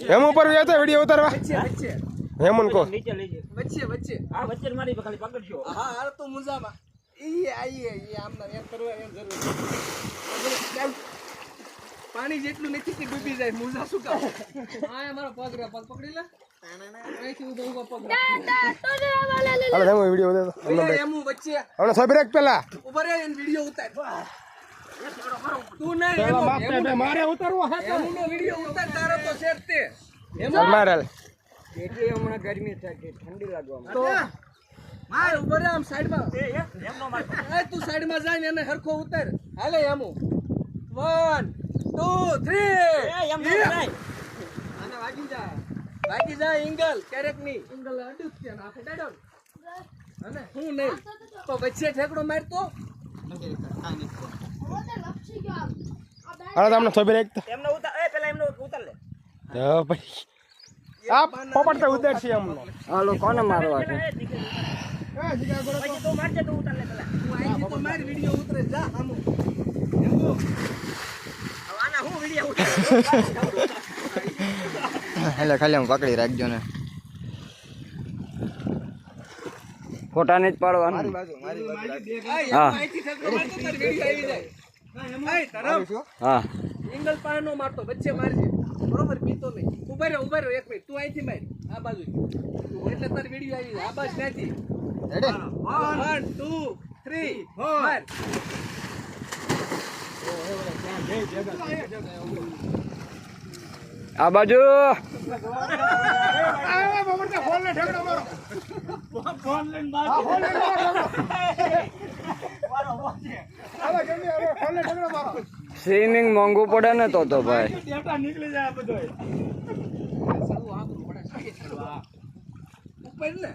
એમ ઉપર વ્યાતા વિડિયો ઉતારવા હેમન કો નીચે લેજે વચ્ચે આ વચ્ચે મારી ખાલી પકડજો હા હાલ તો મુજામાં ઈ આઈએ ઈ આમના એમ કરવા એમ જરૂર પાણી જેટલું નથી કે ડૂબી જાય મુજા શું કામ આ મારો પગ પકડી લે અહીંથી ઉભો પગ હાલો હેમો વિડિયો ઉતાર એમુ વચ્ચે હવે સબરેક પેલા ઉપર એને વિડિયો ઉતાર તું નહીં મારે ઉતારવો હે એમનો વિડિયો ઉતાર તારો તો શેર તે મારેલ એટલી હમણાં ગરમી થાય ઠંડી લાગવા તો માર ઉપર આમ સાઈડ માં એમનો માર એ તું સાઈડ માં જાય ને એને હરખો ઉતાર હાલે એમુ 1 2 3 એમ ન થાય આને વાગી જા એંગલ ક્યારેક ની એંગલ અડું છે ને આપણે ડાડો અને હું નહીં તો વચ્ચે ઠેકડો મારતો હાલો તમને સબરેક એમનો ઉતાર પેલા એમનો ઉતાર લે તો ભાઈ આ પોપટ તો ઉતાર છે એમનો હાલો કોને મારવા છે પછી તું મારજે તું ઉતાર લે પેલા તું આઈ તો માર વિડિયો ઉતરે જા આમો આના હું વિડિયો ઉતાર એટલે ખાલી હું પકડી રાખજો ને ફોટા ને જ પાડવાનું હા આઈથી ઠેકડો મારતો તાર વિડિયો આવી જાય હા તરફ હા એંગલ પાર નો મારતો વચ્ચે મારજે બરોબર પીતો નહીં ઉભા રહો 1 મિનિટ તું અહીંથી માર આ બાજુ એટલે તાર વિડિયો આવી જાય આ બાજુ ત્યાંથી રેડી 1 2 3 માર આ બાજુ સ્વિમિંગ મોંઘું પડે ને તો ભાઈ નીકળી જાય બધો ઉપર ને